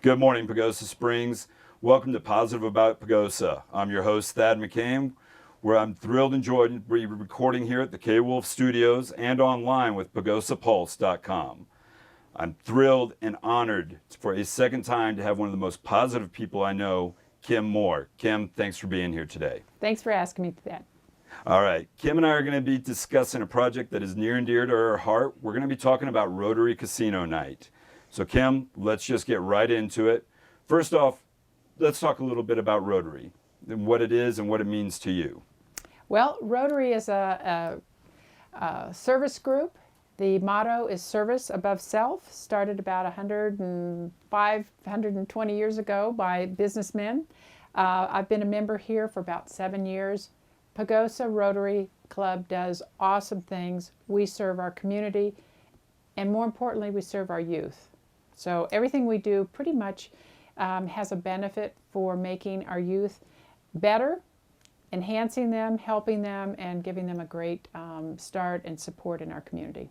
Good morning, Pagosa Springs. Welcome to Positive About Pagosa. I'm your host, Thad McKain, where I'm thrilled and joyed to be recording here at the K-Wolf Studios and online with PagosaPulse.com. I'm thrilled and honored for a second time to have one of the most positive people I know, Kim Moore. Kim, thanks for being here today. Thanks for asking me that. All right, Kim and I are going to be discussing a project that is near and dear to our heart. We're going to be talking about Rotary Casino Night. So Kim, let's just get right into it. First off, let's talk a little bit about Rotary and what it is and what it means to you. Well, Rotary is a service group. The motto is service above self, started about 120 years ago by businessmen. I've been a member here for about 7 years. Pagosa Rotary Club does awesome things. We serve our community, and more importantly, we serve our youth. So everything we do pretty much has a benefit for making our youth better, enhancing them, helping them, and giving them a great start and support in our community.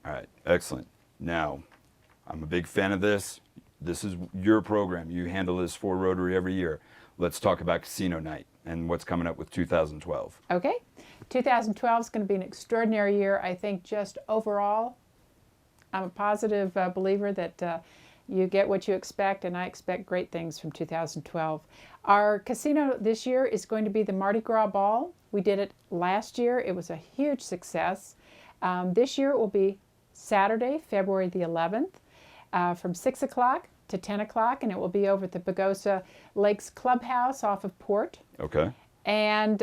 All right, excellent. Now, I'm a big fan of this. This is your program. You handle this for Rotary every year. Let's talk about Casino Night and what's coming up with 2012. Okay. 2012 is going to be an extraordinary year, I think, just overall. I'm a positive believer that you get what you expect, and I expect great things from 2012. Our casino this year is going to be the Mardi Gras Ball. We did it last year. It was a huge success. This year it will be Saturday, February the 11th, from 6 o'clock to 10 o'clock, and it will be over at the Pagosa Lakes Clubhouse off of Port. Okay. And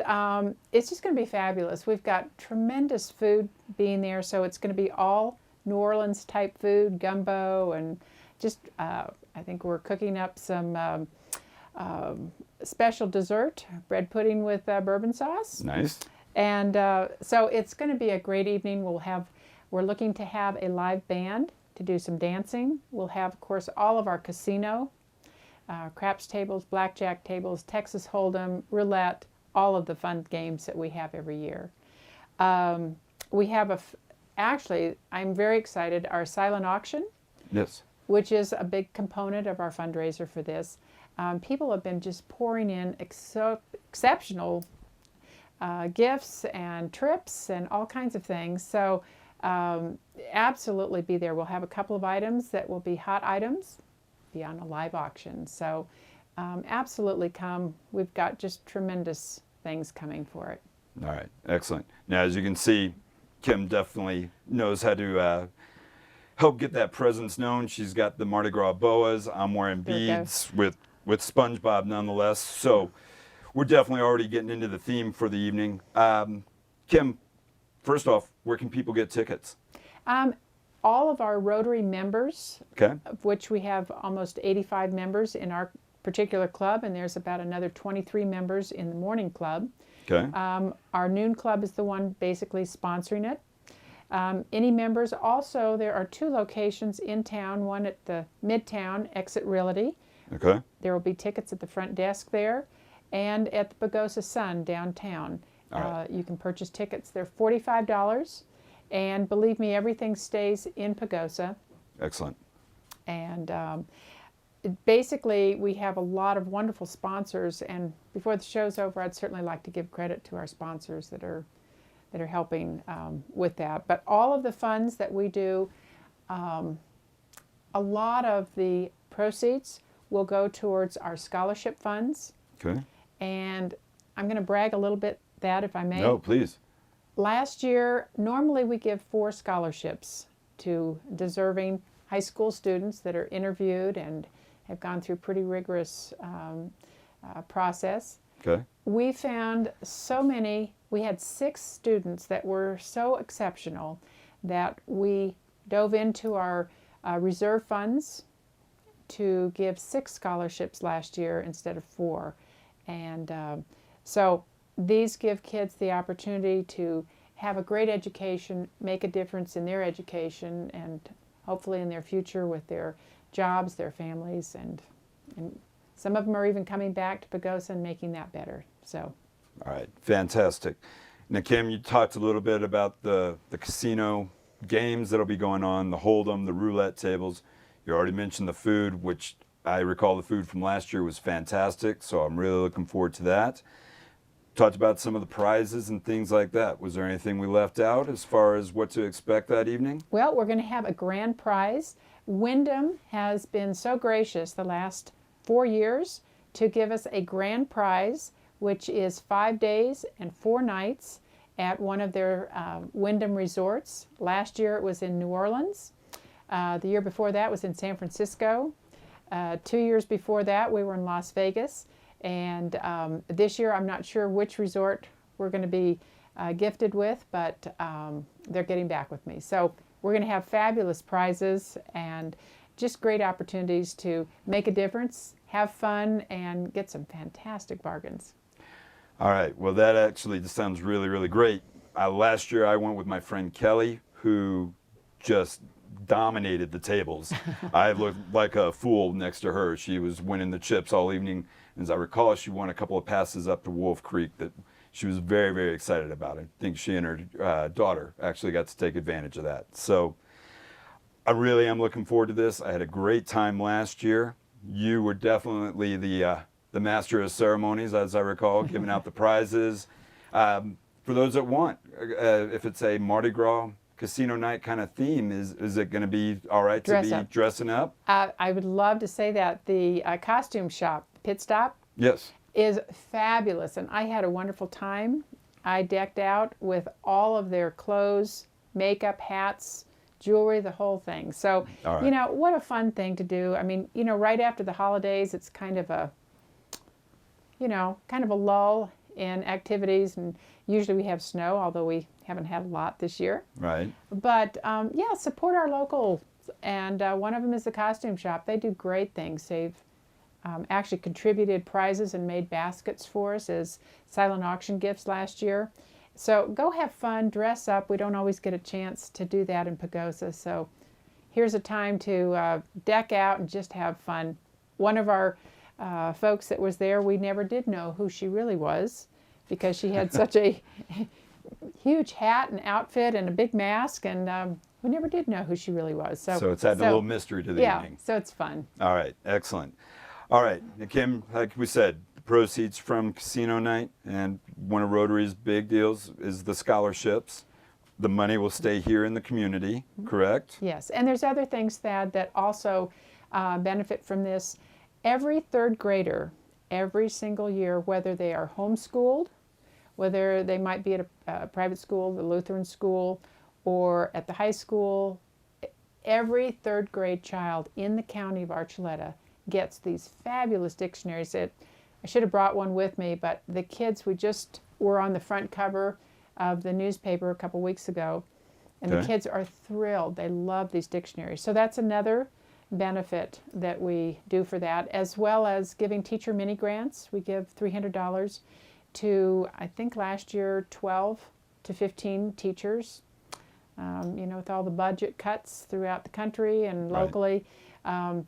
it's just going to be fabulous. We've got tremendous food being there, so it's going to be all New Orleans type food, gumbo, and just I think we're cooking up some special dessert, bread pudding with bourbon sauce. Nice. And so it's going to be a great evening. We're looking to have a live band to do some dancing. We'll have, of course, all of our casino, craps tables, blackjack tables, Texas Hold'em, roulette, all of the fun games that we have every year. We have actually, I'm very excited, our silent auction. Yes. Which is a big component of our fundraiser for this. People have been just pouring in exceptional gifts and trips and all kinds of things. So absolutely be there. We'll have a couple of items that will be hot items, be on a live auction. So absolutely come. We've got just tremendous things coming for it. All right, excellent. Now, as you can see, Kim definitely knows how to help get that presence known. She's got the Mardi Gras boas. I'm wearing beads with SpongeBob nonetheless. So we're definitely already getting into the theme for the evening. Kim, first off, where can people get tickets? All of our Rotary members, okay, of which we have almost 85 members in our particular club, and there's about another 23 members in the morning club. Okay. Our noon club is the one basically sponsoring it. Any members, also there are 2 locations in town, one at the Midtown Exit Realty. Okay. There will be tickets at the front desk there, and at the Pagosa Sun downtown. Right. You can purchase tickets. They're $45, and believe me, everything stays in Pagosa. Excellent. And basically, we have a lot of wonderful sponsors, and before the show's over, I'd certainly like to give credit to our sponsors that are helping with that. But all of the funds that we do, a lot of the proceeds will go towards our scholarship funds. Okay. And I'm going to brag a little bit, that if I may. No, please. Last year, normally we give 4 scholarships to deserving high school students that are interviewed and have gone through pretty rigorous process. Okay. We found so many, we had 6 students that were so exceptional that we dove into our reserve funds to give 6 scholarships last year instead of 4. And so these give kids the opportunity to have a great education, make a difference in their education, and hopefully in their future with their jobs, their families, and some of them are even coming back to Pagosa and making that better. So, all right, fantastic. Now, Kim, you talked a little bit about the casino games that'll be going on, the Hold'em, the roulette tables. You already mentioned the food, which I recall the food from last year was fantastic, so I'm really looking forward to that. Talked about some of the prizes and things like that. Was there anything we left out as far as what to expect that evening? Well, we're going to have a grand prize. Wyndham has been so gracious the last 4 years to give us a grand prize, which is 5 days and 4 nights at one of their Wyndham resorts. Last year it was in New Orleans. The year before that was in San Francisco. 2 years before that we were in Las Vegas. And this year I'm not sure which resort we're going to be gifted with, but they're getting back with me. So we're going to have fabulous prizes and just great opportunities to make a difference, have fun, and get some fantastic bargains. All right. Well, that actually just sounds really, really great. Last year I went with my friend Kelly, who just dominated the tables. I looked like a fool next to her. She was winning the chips all evening. As I recall, she won a couple of passes up to Wolf Creek that she was very, very excited about. I think she and her daughter actually got to take advantage of that. So I really am looking forward to this. I had a great time last year. You were definitely the master of ceremonies, as I recall, giving out the prizes. For those that want, if it's a Mardi Gras casino night kind of theme, is it going to be all right to be dressing up? I would love to say that. The costume shop, Pit Stop, yes, is fabulous, and I had a wonderful time. I decked out with all of their clothes, makeup, hats, jewelry, the whole thing. So, you know, what a fun thing to do. I mean, you know, right after the holidays, it's kind of a, you know, kind of a lull in activities, and usually we have snow, although we haven't had a lot this year. Right. But yeah, support our locals, and one of them is the costume shop. They do great things. They've actually contributed prizes and made baskets for us as silent auction gifts last year. So go have fun, dress up. We don't always get a chance to do that in Pagosa, so here's a time to deck out and just have fun. One of our folks that was there, we never did know who she really was because she had such a huge hat and outfit and a big mask, and we never did know who she really was. So it's adding a little mystery to the evening. Yeah, so it's fun. All right, excellent. All right, Kim, like we said, the proceeds from casino night and one of Rotary's big deals is the scholarships. The money will stay here in the community, correct? Yes, and there's other things, Thad, that also benefit from this. Every third grader, every single year, whether they are homeschooled, whether they might be at a private school, the Lutheran school, or at the high school, every third grade child in the county of Archuleta gets these fabulous dictionaries that I should have brought one with me, but the kids, we just were on the front cover of the newspaper a couple weeks ago, and the kids are thrilled. They love these dictionaries. So that's another benefit that we do for that, as well as giving teacher mini grants. We give $300 to, I think last year, 12 to 15 teachers. You know, with all the budget cuts throughout the country and locally,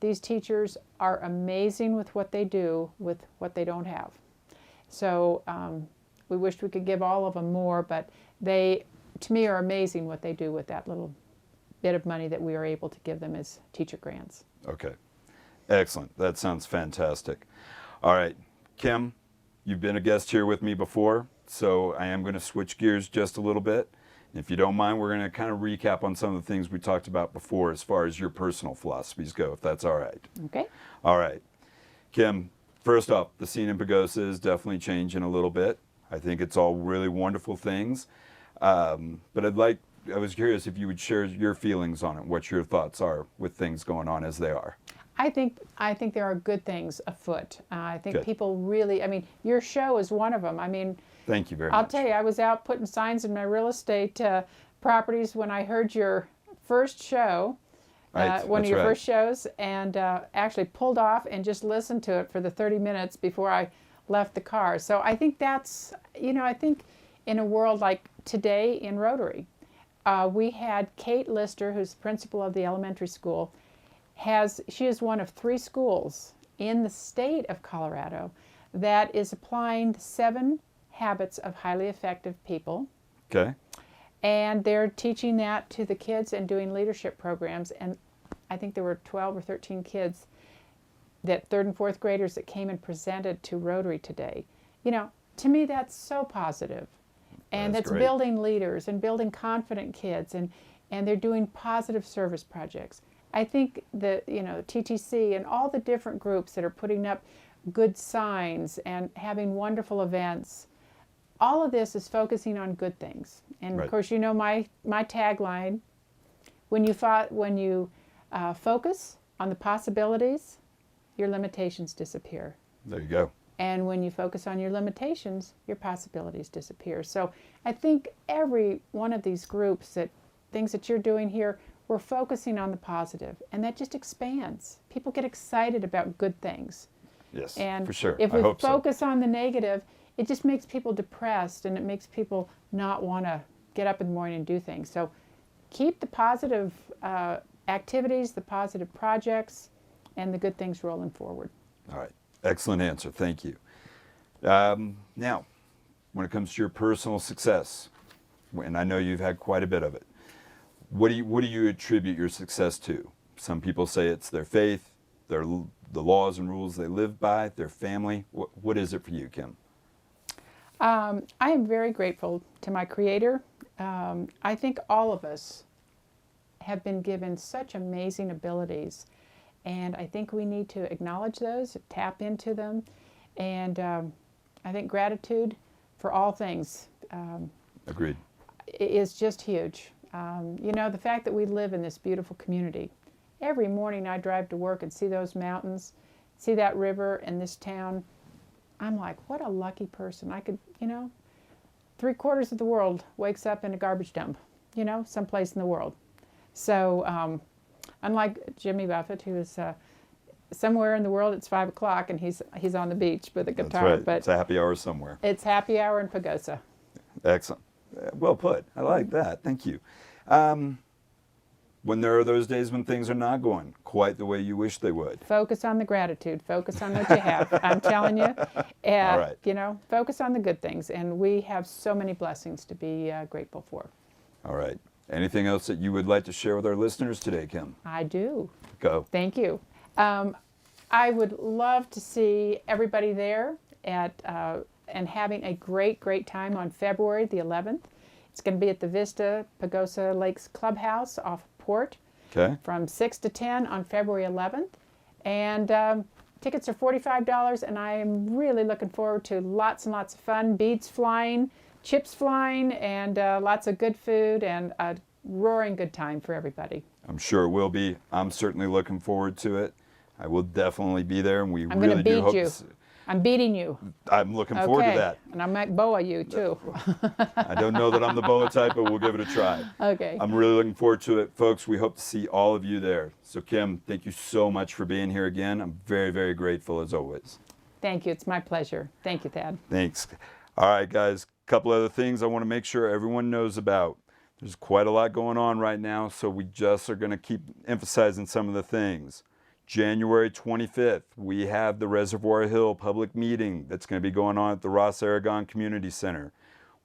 these teachers are amazing with what they do with what they don't have. So we wished we could give all of them more, but they, to me, are amazing what they do with that little bit of money that we are able to give them as teacher grants. Okay, excellent. That sounds fantastic. All right, Kim, you've been a guest here with me before, so I am going to switch gears just a little bit. If you don't mind, we're going to kind of recap on some of the things we talked about before as far as your personal philosophies go, if that's all right. Okay. All right. Kim, first off, the scene in Pagosa is definitely changing a little bit. I think it's all really wonderful things. But I was curious if you would share your feelings on it, what your thoughts are with things going on as they are. I think there are good things afoot. I think people really, I mean, your show is one of them. I mean, thank you very much. I'll tell you, I was out putting signs in my real estate properties when I heard your first show, one of your first shows, and actually pulled off and just listened to it for the 30 minutes before I left the car. So I think that's, you know, I think in a world like today in Rotary, we had Kate Lister, who's the principal of the elementary school. She is one of 3 schools in the state of Colorado that is applying the 7 habits of highly effective people. Okay. And they're teaching that to the kids and doing leadership programs. And I think there were 12 or 13 kids that third and fourth graders that came and presented to Rotary today. You know, to me, that's so positive. And That's that's great. building leaders and building confident kids, and they're doing positive service projects. I think that, you know, TTC and all the different groups that are putting up good signs and having wonderful events, all of this is focusing on good things. And Right. of course, you know my tagline: when you focus on the possibilities, your limitations disappear. There you go. And when you focus on your limitations, your possibilities disappear. So I think every one of these groups, things that you're doing here, we're focusing on the positive, and that just expands. People get excited about good things. Yes, And for sure. if I we hope so. focus on the negative, it just makes people depressed, and it makes people not want to get up in the morning and do things. So keep the positive activities, the positive projects, and the good things rolling forward. All right. Excellent answer. Thank you. Now, when it comes to your personal success, and I know you've had quite a bit of it, what do you attribute your success to? Some people say it's their faith, the laws and rules they live by, their family. What is it for you, Kim? I am very grateful to my Creator. I think all of us have been given such amazing abilities, and I think we need to acknowledge those, tap into them, and I think gratitude for all things Agreed. is just huge. You know, the fact that we live in this beautiful community. Every morning I drive to work and see those mountains, see that river and this town. I'm like, what a lucky person. I could, you know, 3/4 of the world wakes up in a garbage dump, you know, someplace in the world. So unlike Jimmy Buffett, who is somewhere in the world, it's 5 o'clock and he's on the beach with a guitar. That's right. But It's a happy hour somewhere. it's happy hour in Pagosa. Excellent. Well put. I like that. Thank you. When there are those days when things are not going quite the way you wish they would. Focus on the gratitude. Focus on what you have. I'm telling you. All right. You know, focus on the good things. And we have so many blessings to be grateful for. All right. Anything else that you would like to share with our listeners today, Kim? I do. Go. Thank you. I would love to see everybody there and having a great, great time on February the 11th. It's going to be at the Vista Pagosa Lakes Clubhouse off Port Okay. from 6 to 10 on February 11th. And tickets are $45, and I am really looking forward to lots and lots of fun, beads flying, chips flying, and lots of good food, and a roaring good time for everybody. I'm sure it will be. I'm certainly looking forward to it. I will definitely be there, and we I'm really going to do beat hope you. to see. I'm beating you. I'm looking forward to that. And I might boa you too. I don't know that I'm the boa type, but we'll give it a try. Okay. I'm really looking forward to it. Folks, we hope to see all of you there. So Kim, thank you so much for being here again. I'm very, very grateful as always. Thank you. It's my pleasure. Thank you, Thad. Thanks. All right, guys, a couple other things I want to make sure everyone knows about. There's quite a lot going on right now, so we just are going to keep emphasizing some of the things. January 25th, we have the Reservoir Hill public meeting that's going to be going on at the Ross Aragon Community Center.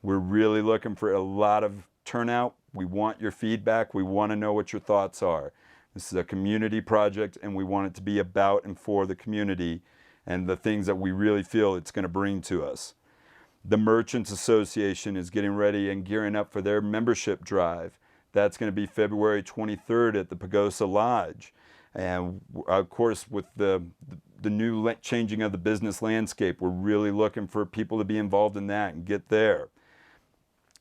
We're really looking for a lot of turnout. We want your feedback. We want to know what your thoughts are. This is a community project, and we want it to be about and for the community and the things that we really feel it's going to bring to us. The Merchants Association is getting ready and gearing up for their membership drive. That's going to be February 23rd at the Pagosa Lodge. And of course, with the new changing of the business landscape, we're really looking for people to be involved in that and get there.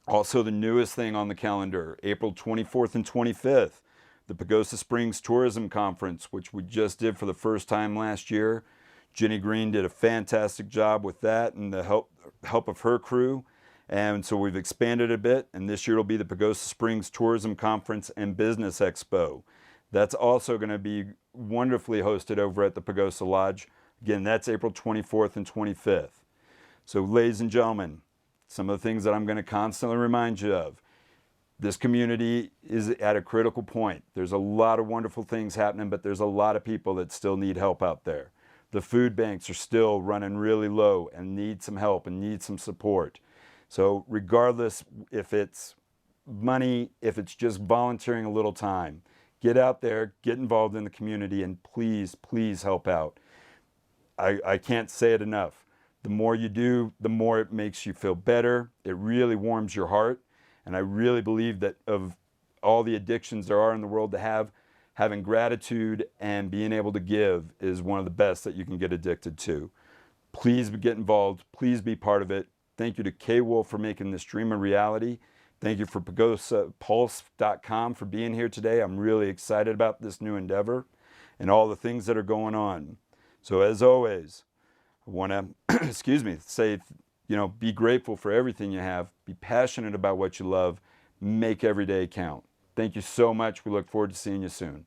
Also, the newest thing on the calendar, April 24th and 25th, the Pagosa Springs Tourism Conference, which we just did for the first time last year. Jenny Green did a fantastic job with that and the help of her crew. And so we've expanded a bit, and this year it'll be the Pagosa Springs Tourism Conference and Business Expo. That's also going to be wonderfully hosted over at the Pagosa Lodge. Again, that's April 24th and 25th. So ladies and gentlemen, some of the things that I'm going to constantly remind you of. This community is at a critical point. There's a lot of wonderful things happening, but there's a lot of people that still need help out there. The food banks are still running really low and need some help and need some support. So regardless if it's money, if it's just volunteering a little time, get out there, get involved in the community, and please, please help out. I can't say it enough. The more you do, the more it makes you feel better. It really warms your heart. And I really believe that of all the addictions there are in the world to have, having gratitude and being able to give is one of the best that you can get addicted to. Please get involved. Please be part of it. Thank you to K-Wolf for making this dream a reality. Thank you for PagosaPulse.com for being here today. I'm really excited about this new endeavor and all the things that are going on. So as always, I want to, say, be grateful for everything you have. Be passionate about what you love. Make every day count. Thank you so much. We look forward to seeing you soon.